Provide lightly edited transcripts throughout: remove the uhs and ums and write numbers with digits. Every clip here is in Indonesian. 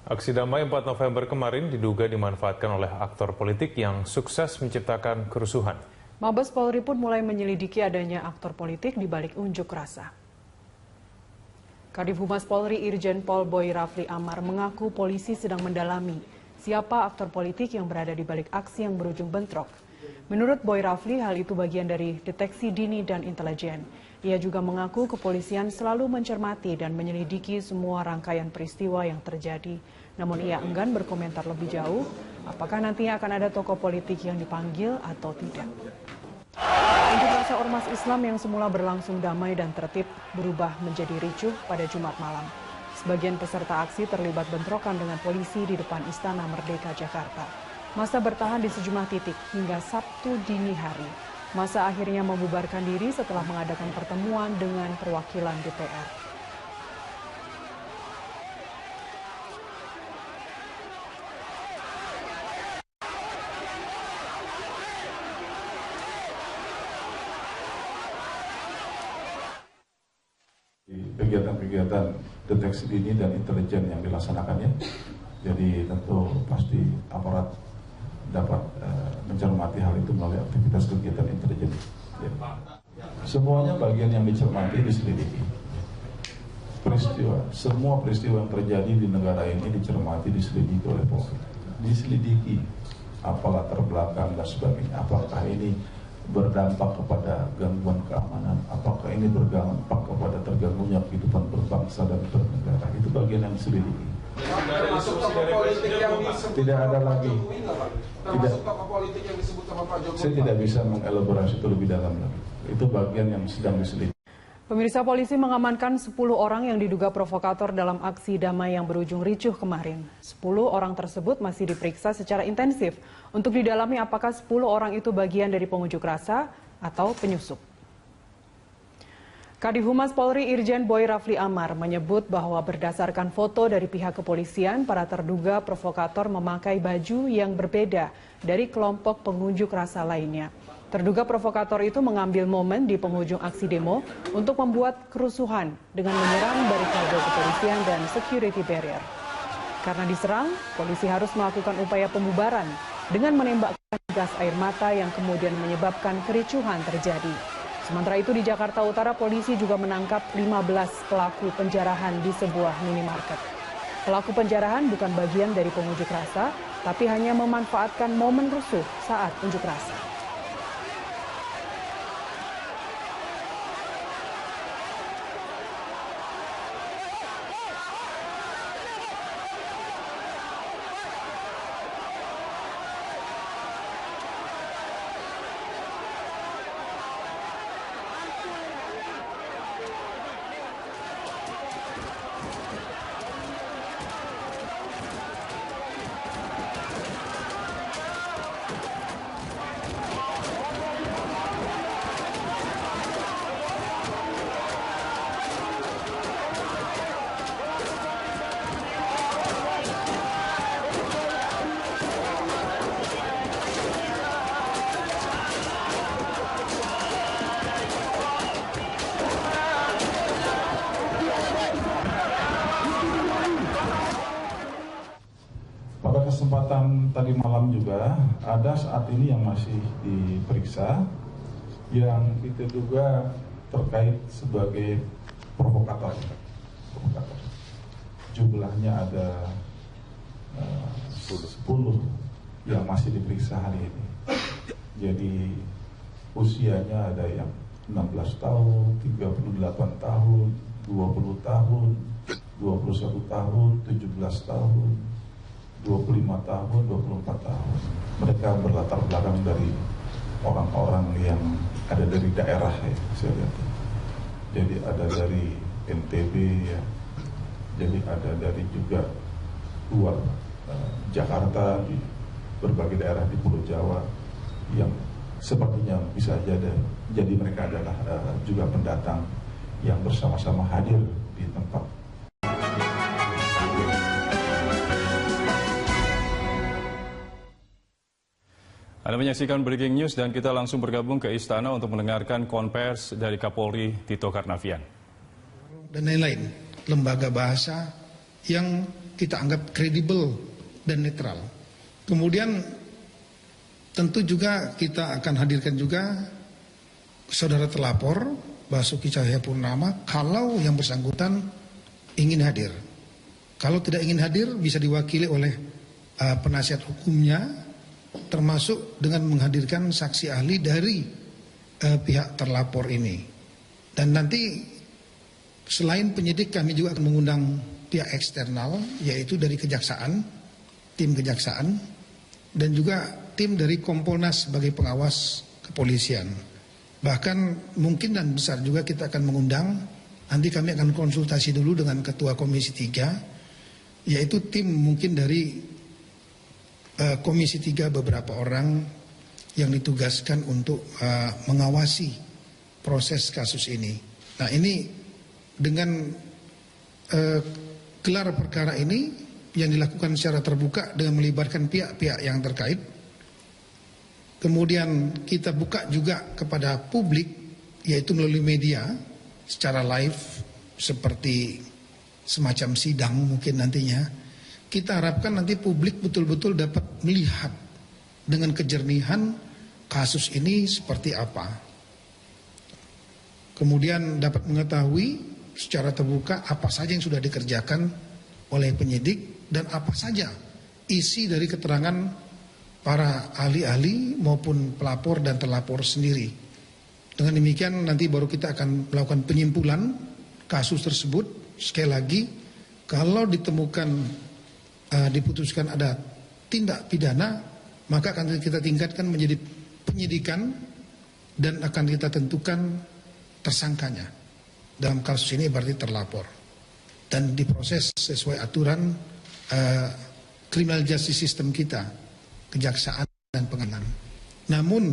Aksi damai 4 November kemarin diduga dimanfaatkan oleh aktor politik yang sukses menciptakan kerusuhan. Mabes Polri pun mulai menyelidiki adanya aktor politik di balik unjuk rasa. Kadif Humas Polri Irjen Pol Boy Rafli Amar mengaku polisi sedang mendalami siapa aktor politik yang berada di balik aksi yang berujung bentrok. Menurut Boy Rafli, hal itu bagian dari deteksi dini dan intelijen. Ia juga mengaku kepolisian selalu mencermati dan menyelidiki semua rangkaian peristiwa yang terjadi. Namun ia enggan berkomentar lebih jauh apakah nantinya akan ada tokoh politik yang dipanggil atau tidak. Unjuk rasa ormas Islam yang semula berlangsung damai dan tertib berubah menjadi ricuh pada Jumat malam. Sebagian peserta aksi terlibat bentrokan dengan polisi di depan Istana Merdeka Jakarta. Massa bertahan di sejumlah titik hingga Sabtu dini hari. Massa akhirnya membubarkan diri setelah mengadakan pertemuan dengan perwakilan DPR. Kegiatan-kegiatan deteksi dini dan intelijen yang dilaksanakannya, jadi tentu pasti aparat dapat mencermati hal itu melalui aktivitas kegiatan intelijen. Ya. Semuanya bagian yang dicermati, diselidiki. Semua peristiwa yang terjadi di negara ini dicermati, diselidiki oleh Polri. Diselidiki apa latar belakang dan sebagainya. Apakah ini berdampak kepada gangguan keamanan, apakah ini berdampak kepada terganggunya kehidupan berbangsa dan bernegara. Itu bagian yang diselidiki. Tidak ada lagi. Saya tidak bisa mengelaborasi itu lebih dalam lagi. Itu bagian yang sedang diselidiki. Pemirsa, polisi mengamankan 10 orang yang diduga provokator dalam aksi damai yang berujung ricuh kemarin. 10 orang tersebut masih diperiksa secara intensif untuk didalami apakah 10 orang itu bagian dari pengunjuk rasa atau penyusup. Kadif Humas Polri Irjen Boy Rafli Amar menyebut bahwa berdasarkan foto dari pihak kepolisian, para terduga provokator memakai baju yang berbeda dari kelompok pengunjuk rasa lainnya. Terduga provokator itu mengambil momen di penghujung aksi demo untuk membuat kerusuhan dengan menyerang barikade kepolisian dan security barrier. Karena diserang, polisi harus melakukan upaya pembubaran dengan menembakkan gas air mata yang kemudian menyebabkan kericuhan terjadi. Sementara itu di Jakarta Utara, polisi juga menangkap 15 pelaku penjarahan di sebuah minimarket. Pelaku penjarahan bukan bagian dari pengunjuk rasa, tapi hanya memanfaatkan momen rusuh saat unjuk rasa. Pada kesempatan tadi malam juga ada saat ini yang masih diperiksa yang diduga terkait sebagai provokator. Jumlahnya ada 10 yang masih diperiksa hari ini. Jadi usianya ada yang 16 tahun, 38 tahun, 20 tahun, 21 tahun, 17 tahun, 25 tahun, 24 tahun. Mereka berlatar belakang dari orang-orang yang ada dari daerah ya, saya lihat. Jadi ada dari NTB ya. Jadi ada dari juga luar Jakarta, di berbagai daerah di Pulau Jawa yang sepertinya bisa jadi mereka adalah juga pendatang yang bersama-sama hadir di tempat. Anda menyaksikan Breaking News dan kita langsung bergabung ke Istana untuk mendengarkan konvers dari Kapolri Tito Karnavian. Dan lain-lain, lembaga bahasa yang kita anggap kredibel dan netral. Kemudian tentu juga kita akan hadirkan juga saudara terlapor Basuki Cahayapurnama kalau yang bersangkutan ingin hadir. Kalau tidak ingin hadir bisa diwakili oleh penasihat hukumnya, termasuk dengan menghadirkan saksi ahli dari pihak terlapor ini. Dan nanti selain penyidik kami juga akan mengundang pihak eksternal, yaitu dari kejaksaan, tim kejaksaan, dan juga tim dari Kompolnas sebagai pengawas kepolisian. Bahkan mungkin dan besar juga kita akan mengundang, nanti kami akan konsultasi dulu dengan Ketua Komisi 3, yaitu tim mungkin dari Komisi 3 beberapa orang yang ditugaskan untuk mengawasi proses kasus ini. Nah ini dengan gelar perkara ini yang dilakukan secara terbuka dengan melibatkan pihak-pihak yang terkait. Kemudian kita buka juga kepada publik, yaitu melalui media secara live seperti semacam sidang mungkin nantinya. Kita harapkan nanti publik betul-betul dapat melihat dengan kejernihan kasus ini seperti apa. Kemudian dapat mengetahui secara terbuka apa saja yang sudah dikerjakan oleh penyidik dan apa saja isi dari keterangan para ahli-ahli maupun pelapor dan terlapor sendiri. Dengan demikian nanti baru kita akan melakukan penyimpulan kasus tersebut. Sekali lagi, kalau ditemukan diputuskan ada tindak pidana, maka akan kita tingkatkan menjadi penyidikan dan akan kita tentukan tersangkanya. Dalam kasus ini berarti terlapor dan diproses sesuai aturan criminal justice system kita, kejaksaan dan pengadilan. Namun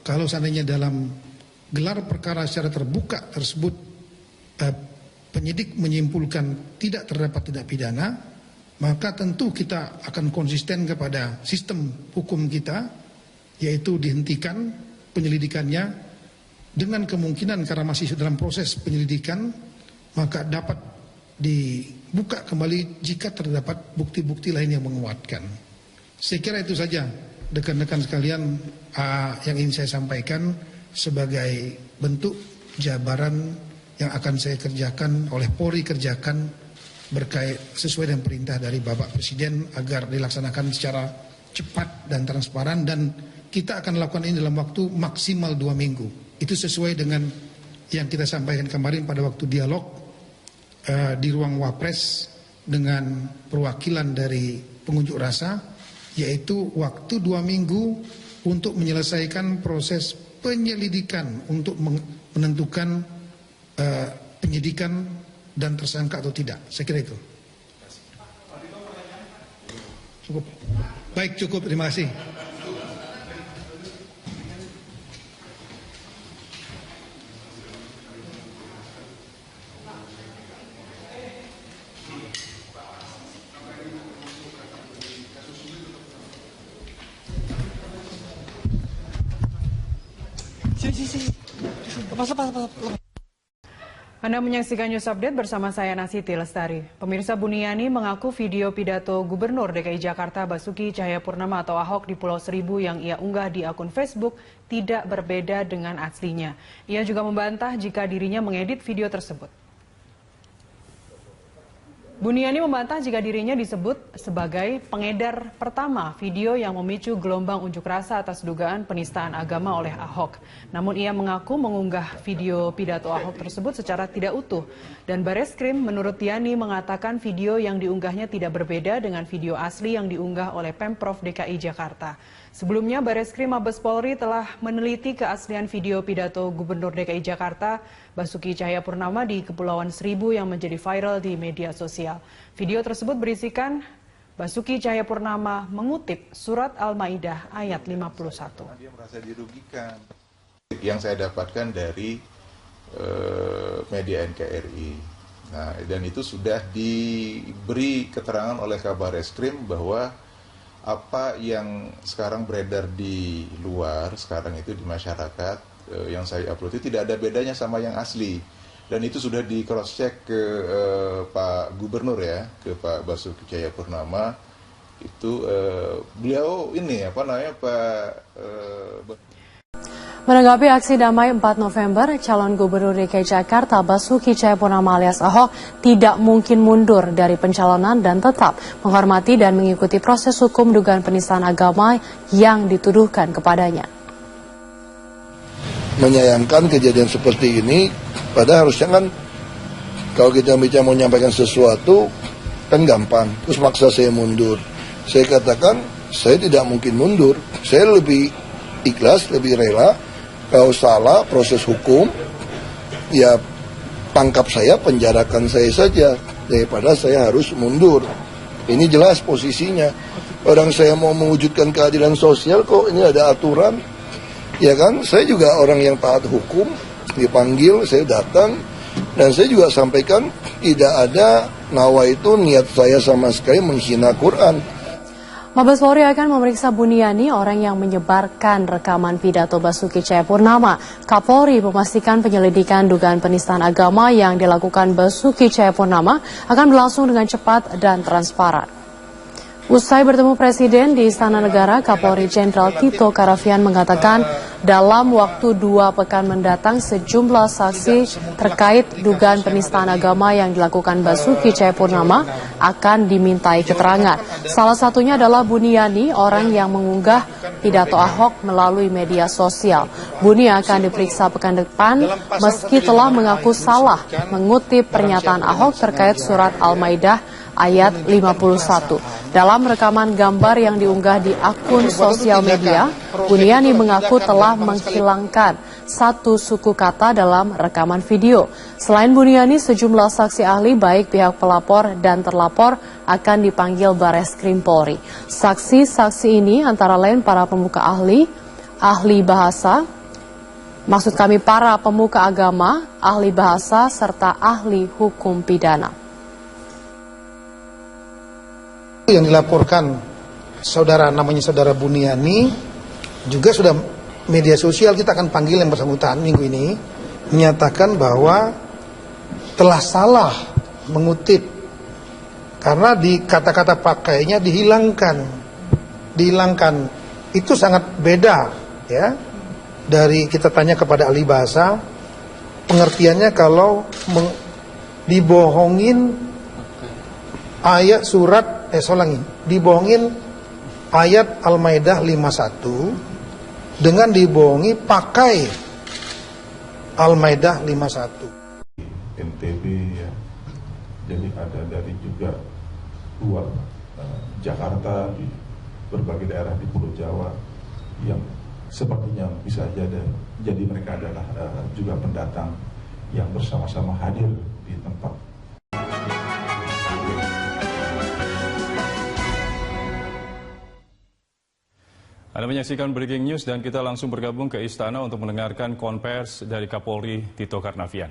kalau seandainya dalam gelar perkara secara terbuka tersebut penyidik menyimpulkan tidak terdapat tindak pidana, maka tentu kita akan konsisten kepada sistem hukum kita, yaitu dihentikan penyelidikannya dengan kemungkinan karena masih dalam proses penyelidikan, maka dapat dibuka kembali jika terdapat bukti-bukti lain yang menguatkan. Saya kira itu saja rekan-rekan sekalian yang ingin saya sampaikan sebagai bentuk jabaran yang akan saya kerjakan, oleh Polri kerjakan berkait sesuai dengan perintah dari Bapak Presiden agar dilaksanakan secara cepat dan transparan, dan kita akan lakukan ini dalam waktu maksimal 2 minggu. Itu sesuai dengan yang kita sampaikan kemarin pada waktu dialog di ruang Wapres dengan perwakilan dari pengunjuk rasa, yaitu waktu 2 minggu untuk menyelesaikan proses penyelidikan untuk menentukan penyidikan dan tersangka atau tidak. Saya kira itu. Cukup. Baik, cukup. Terima kasih. Anda menyaksikan News Update bersama saya Nasiti Lestari. Pemirsa, Buniani mengaku video pidato Gubernur DKI Jakarta Basuki Cahayapurnama atau Ahok di Pulau Seribu yang ia unggah di akun Facebook tidak berbeda dengan aslinya. Ia juga membantah jika dirinya mengedit video tersebut. Buniani membantah jika dirinya disebut sebagai pengedar pertama video yang memicu gelombang unjuk rasa atas dugaan penistaan agama oleh Ahok. Namun ia mengaku mengunggah video pidato Ahok tersebut secara tidak utuh. Dan Bareskrim menurut Yani mengatakan video yang diunggahnya tidak berbeda dengan video asli yang diunggah oleh Pemprov DKI Jakarta. Sebelumnya, Bareskrim Mabes Polri telah meneliti keaslian video pidato Gubernur DKI Jakarta Basuki Cahayapurnama di Kepulauan Seribu yang menjadi viral di media sosial. Video tersebut berisikan Basuki Cahayapurnama mengutip surat Al-Maidah ayat 51. Dia merasa dirugikan. Yang saya dapatkan dari media NKRI. Nah, dan itu sudah diberi keterangan oleh Kabar Reskrim bahwa apa yang sekarang beredar di luar sekarang itu di masyarakat yang saya upload itu tidak ada bedanya sama yang asli. Dan itu sudah di cross check ke Pak Gubernur ya, ke Pak Basuki Cahayapurnama. Itu beliau ini apa namanya Menanggapi aksi damai 4 November, calon Gubernur DKI Jakarta Basuki Cahayapurnama alias Ahok tidak mungkin mundur dari pencalonan dan tetap menghormati dan mengikuti proses hukum dugaan penistaan agama yang dituduhkan kepadanya. Menyayangkan kejadian seperti ini, padahal harusnya kan kalau kita bicara mau menyampaikan sesuatu kan gampang, terus maksa saya mundur. Saya katakan saya tidak mungkin mundur, saya lebih ikhlas, lebih rela. Kalau salah proses hukum, ya tangkap saya, penjarakan saya saja daripada saya harus mundur. Ini jelas posisinya. Orang saya mau mewujudkan keadilan sosial kok ini ada aturan. Ya kan, saya juga orang yang taat hukum, dipanggil, saya datang, dan saya juga sampaikan tidak ada nawa itu niat saya sama sekali menghina Quran. Mabes Polri akan memeriksa Buniani, orang yang menyebarkan rekaman pidato Basuki Cahayapurnama. Kapolri memastikan penyelidikan dugaan penistaan agama yang dilakukan Basuki Cahayapurnama akan berlangsung dengan cepat dan transparan. Usai bertemu Presiden di Istana Negara, Kapolri Jenderal Tito Karnavian mengatakan dalam waktu 2 pekan mendatang sejumlah saksi terkait dugaan penistaan agama yang dilakukan Basuki Cahayapurnama akan dimintai keterangan. Salah satunya adalah Buniani, orang yang mengunggah pidato Ahok melalui media sosial. Buni akan diperiksa pekan depan meski telah mengaku salah mengutip pernyataan Ahok terkait surat Al-Maidah ayat 51. Dalam rekaman gambar yang diunggah di akun sosial media, Buniani mengaku telah menghilangkan satu suku kata dalam rekaman video. Selain Buniani, sejumlah saksi ahli baik pihak pelapor dan terlapor akan dipanggil Bareskrim Polri. Saksi-saksi ini antara lain para pemuka ahli bahasa, maksud kami para pemuka agama, ahli bahasa, serta ahli hukum pidana. Yang dilaporkan namanya saudara Buniani juga sudah media sosial, kita akan panggil yang bersangkutan minggu ini, menyatakan bahwa telah salah mengutip karena di kata-kata pakainya dihilangkan. Itu sangat beda ya dari kita tanya kepada ahli bahasa, pengertiannya kalau dibohongin ayat surat dibohongin ayat Al-Maidah 51 dengan dibohongi pakai Al-Maidah 51. NTB ya, jadi ada dari juga luar Jakarta, di berbagai daerah di Pulau Jawa yang sepertinya bisa jadi mereka adalah juga pendatang yang bersama-sama hadir di tempat. Anda menyaksikan Breaking News dan kita langsung bergabung ke Istana untuk mendengarkan konvers dari Kapolri Tito Karnavian.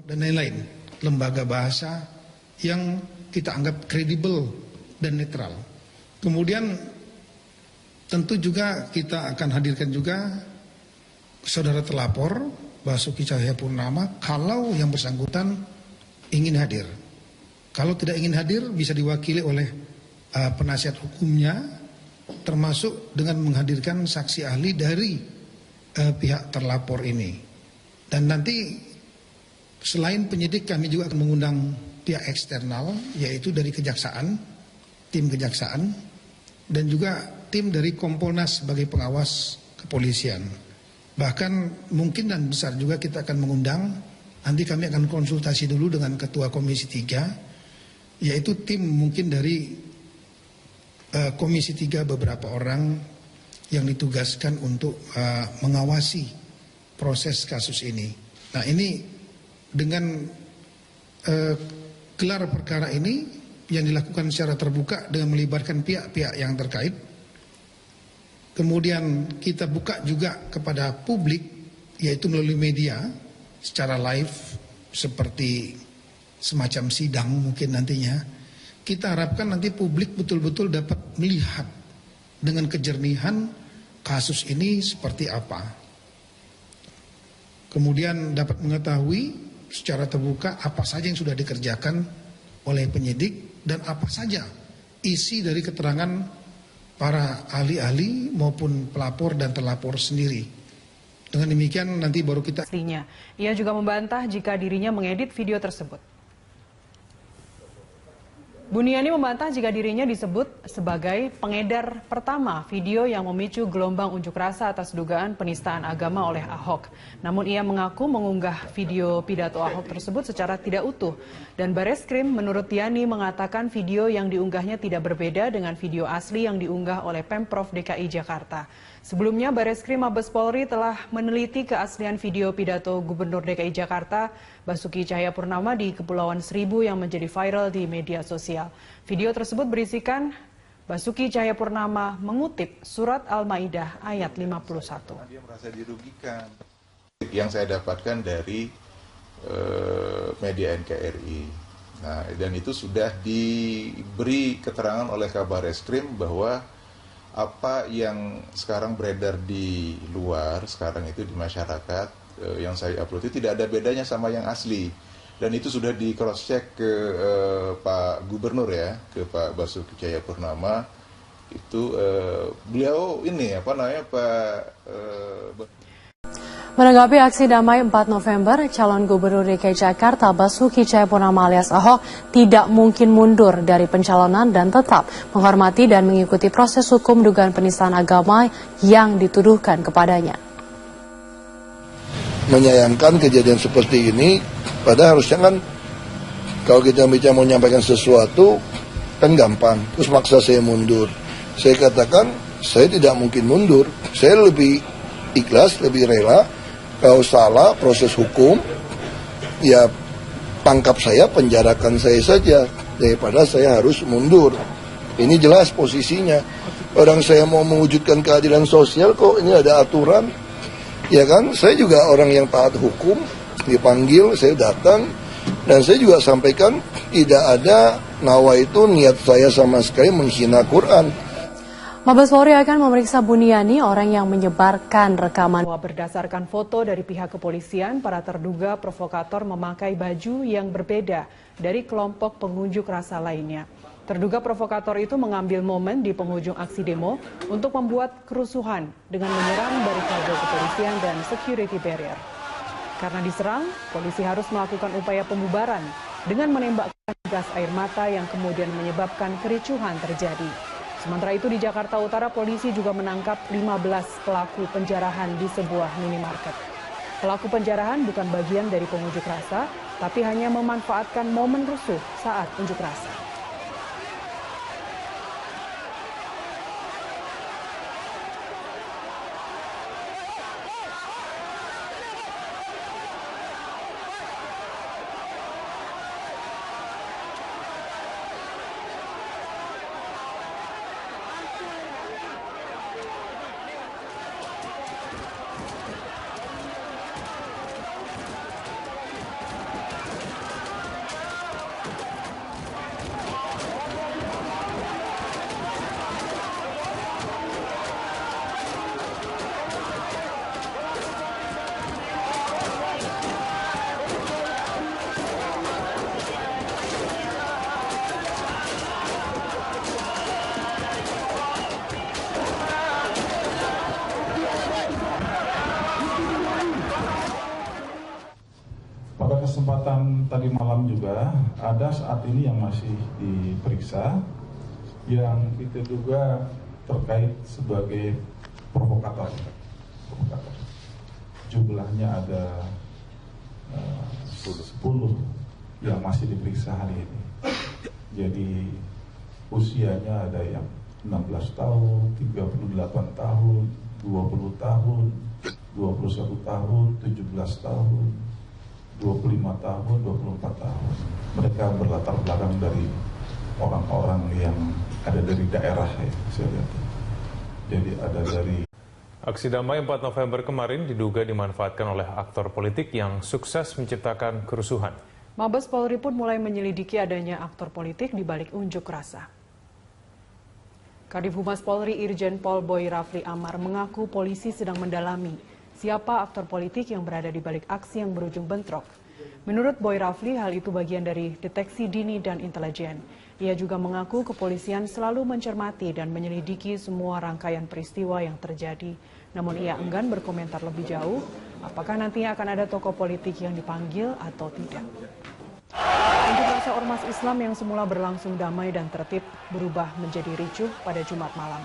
Dan lain-lain, lembaga bahasa yang kita anggap kredibel dan netral. Kemudian tentu juga kita akan hadirkan juga saudara terlapor Basuki Cahayapurnama kalau yang bersangkutan ingin hadir. Kalau tidak ingin hadir bisa diwakili oleh penasihat hukumnya, termasuk dengan menghadirkan saksi ahli dari pihak terlapor ini. Dan nanti selain penyidik kami juga akan mengundang pihak eksternal, yaitu dari kejaksaan, tim kejaksaan, dan juga tim dari Kompolnas sebagai pengawas kepolisian. Bahkan mungkin dan besar juga kita akan mengundang, nanti kami akan konsultasi dulu dengan Ketua Komisi 3, yaitu tim mungkin dari Komisi 3 beberapa orang yang ditugaskan untuk mengawasi proses kasus ini. Nah ini dengan gelar perkara ini yang dilakukan secara terbuka dengan melibatkan pihak-pihak yang terkait. Kemudian kita buka juga kepada publik, yaitu melalui media secara live seperti semacam sidang mungkin nantinya. Kita harapkan nanti publik betul-betul dapat melihat dengan kejernihan kasus ini seperti apa. Kemudian dapat mengetahui secara terbuka apa saja yang sudah dikerjakan oleh penyidik dan apa saja isi dari keterangan para ahli-ahli maupun pelapor dan terlapor sendiri. Dengan demikian nanti baru kita... Ia juga membantah jika dirinya mengedit video tersebut. Buniani membantah jika dirinya disebut sebagai pengedar pertama video yang memicu gelombang unjuk rasa atas dugaan penistaan agama oleh Ahok. Namun ia mengaku mengunggah video pidato Ahok tersebut secara tidak utuh. Dan Bareskrim menurut Yani mengatakan video yang diunggahnya tidak berbeda dengan video asli yang diunggah oleh Pemprov DKI Jakarta. Sebelumnya Bareskrim Mabes Polri telah meneliti keaslian video pidato Gubernur DKI Jakarta Basuki Cahayapurnama di Kepulauan Seribu yang menjadi viral di media sosial. Video tersebut berisikan Basuki Cahayapurnama mengutip surat Al-Maidah ayat 51. Dia merasa dirugikan. Yang saya dapatkan dari media NKRI. Nah, dan itu sudah diberi keterangan oleh Kabar Eskrim bahwa apa yang sekarang beredar di luar sekarang itu di masyarakat yang saya upload itu tidak ada bedanya sama yang asli, dan itu sudah di cross check ke Pak Gubernur ya, ke Pak Basuki Cahayapurnama. Itu beliau ini Menanggapi aksi damai 4 November, calon Gubernur DKI Jakarta Basuki Cahayapurnama alias Ahok tidak mungkin mundur dari pencalonan dan tetap menghormati dan mengikuti proses hukum dugaan penistaan agama yang dituduhkan kepadanya. Menyayangkan kejadian seperti ini, padahal harusnya kan kalau kita bicara mau menyampaikan sesuatu kan gampang, terus maksa saya mundur. Saya katakan saya tidak mungkin mundur, saya lebih ikhlas, lebih rela. Kalau salah proses hukum, ya tangkap saya, penjarakan saya saja, daripada saya harus mundur. Ini jelas posisinya. Orang saya mau mewujudkan keadilan sosial, kok ini ada aturan. Ya kan, saya juga orang yang taat hukum, dipanggil, saya datang. Dan saya juga sampaikan, tidak ada nawa itu niat saya sama sekali menghina Quran. Mabes Polri akan memeriksa Buniani, orang yang menyebarkan rekaman. Berdasarkan foto dari pihak kepolisian, para terduga provokator memakai baju yang berbeda dari kelompok pengunjuk rasa lainnya. Terduga provokator itu mengambil momen di penghujung aksi demo untuk membuat kerusuhan dengan menyerang barikade kepolisian dan security barrier. Karena diserang, polisi harus melakukan upaya pembubaran dengan menembakkan gas air mata yang kemudian menyebabkan kericuhan terjadi. Sementara itu di Jakarta Utara, polisi juga menangkap 15 pelaku penjarahan di sebuah minimarket. Pelaku penjarahan bukan bagian dari pengunjuk rasa, tapi hanya memanfaatkan momen rusuh saat unjuk rasa. Pada kesempatan tadi malam juga ada saat ini yang masih diperiksa yang kita duga terkait sebagai provokator. Jumlahnya ada 10 yang masih diperiksa hari ini. Jadi usianya ada yang 16 tahun, 38 tahun, 20 tahun, 21 tahun, 17 tahun, 25 tahun, 24 tahun. Mereka berlatar belakang dari orang-orang yang ada dari daerah ya, saya lihat. Jadi ada dari... Aksi damai 4 November kemarin diduga dimanfaatkan oleh aktor politik yang sukses menciptakan kerusuhan. Mabes Polri pun mulai menyelidiki adanya aktor politik di balik unjuk rasa. Kadif Humas Polri Irjen Pol Boy Rafli Amar mengaku polisi sedang mendalami siapa aktor politik yang berada di balik aksi yang berujung bentrok. Menurut Boy Rafli, hal itu bagian dari deteksi dini dan intelijen. Ia juga mengaku kepolisian selalu mencermati dan menyelidiki semua rangkaian peristiwa yang terjadi. Namun ia enggan berkomentar lebih jauh apakah nantinya akan ada tokoh politik yang dipanggil atau tidak. Unjuk rasa ormas Islam yang semula berlangsung damai dan tertib berubah menjadi ricuh pada Jumat malam.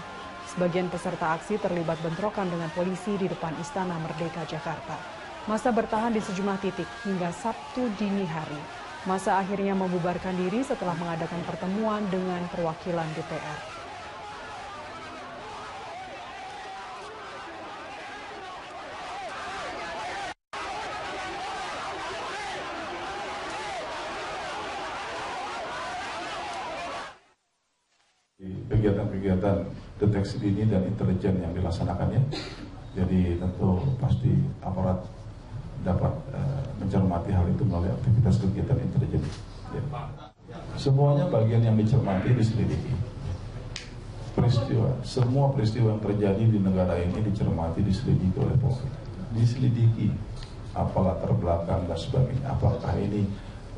Sebagian peserta aksi terlibat bentrokan dengan polisi di depan Istana Merdeka Jakarta. Massa bertahan di sejumlah titik hingga Sabtu dini hari. Massa akhirnya membubarkan diri setelah mengadakan pertemuan dengan perwakilan DPR. Kegiatan-kegiatan deteksi dini dan intelijen yang dilaksanakannya, jadi tentu pasti aparat dapat mencermati hal itu melalui aktivitas kegiatan intelijen. Ya. Semuanya bagian yang dicermati, diselidiki. Semua peristiwa yang terjadi di negara ini dicermati, diselidiki oleh Polri. Diselidiki apa latar belakang dan sebagainya. Apakah ini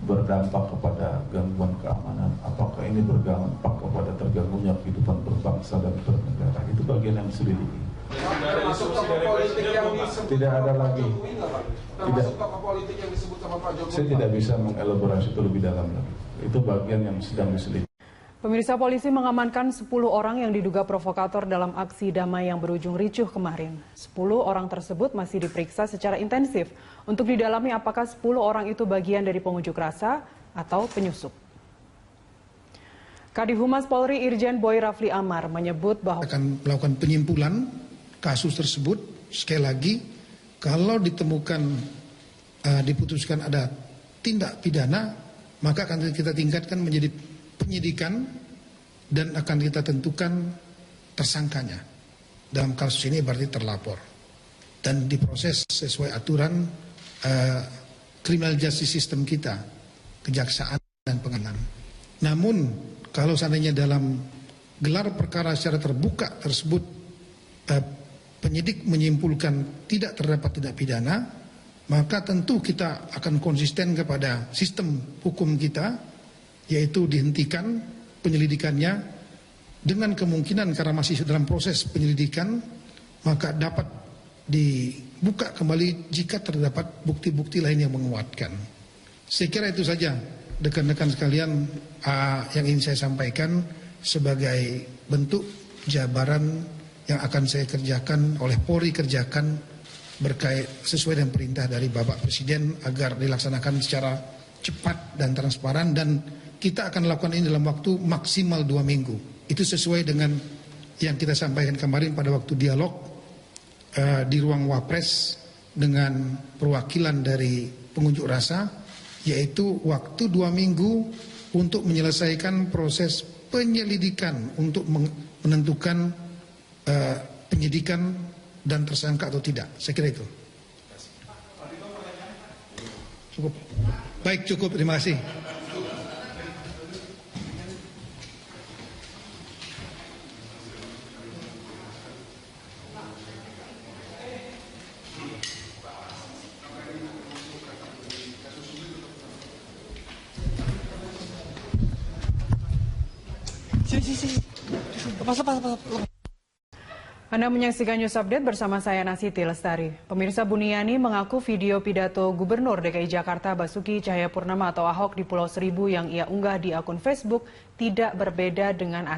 berdampak kepada gangguan keamanan, apakah ini berdampak kepada terganggunya kehidupan berbangsa dan bernegara. Itu bagian yang diselidiki. Tidak ada lagi. Saya tidak bisa mengelaborasi itu lebih dalam lagi. Itu bagian yang sedang diselidiki. Pemirsa, polisi mengamankan 10 orang yang diduga provokator dalam aksi damai yang berujung ricuh kemarin. 10 orang tersebut masih diperiksa secara intensif untuk didalami apakah 10 orang itu bagian dari pengunjuk rasa atau penyusup. Kadihumas Polri Irjen Boy Rafli Amar menyebut bahwa akan melakukan penyimpulan kasus tersebut. Sekali lagi, kalau ditemukan diputuskan ada tindak pidana, maka akan kita tingkatkan menjadi penyidikan dan akan kita tentukan tersangkanya. Dalam kasus ini berarti terlapor dan diproses sesuai aturan criminal justice system kita, kejaksaan dan pengadilan. Namun kalau seandainya dalam gelar perkara secara terbuka tersebut penyidik menyimpulkan tidak terdapat tindak pidana, maka tentu kita akan konsisten kepada sistem hukum kita, yaitu dihentikan penyelidikannya dengan kemungkinan karena masih dalam proses penyelidikan, maka dapat dibuka kembali jika terdapat bukti-bukti lain yang menguatkan. Saya kira itu saja rekan-rekan sekalian yang ingin saya sampaikan sebagai bentuk jabaran yang akan saya kerjakan, oleh Polri kerjakan berkait sesuai dengan perintah dari Bapak Presiden agar dilaksanakan secara cepat dan transparan, dan kita akan lakukan ini dalam waktu maksimal 2 minggu. Itu sesuai dengan yang kita sampaikan kemarin pada waktu dialog di ruang Wapres dengan perwakilan dari pengunjuk rasa, yaitu waktu 2 minggu untuk menyelesaikan proses penyelidikan untuk menentukan penyidikan dan tersangka atau tidak. Saya kira itu. Cukup. Baik, cukup. Terima kasih. Anda menyaksikan News Update bersama saya Nasiti Lestari. Pemirsa, Buniani mengaku video pidato Gubernur DKI Jakarta Basuki Cahayapurnama atau Ahok di Pulau Seribu yang ia unggah di akun Facebook tidak berbeda dengan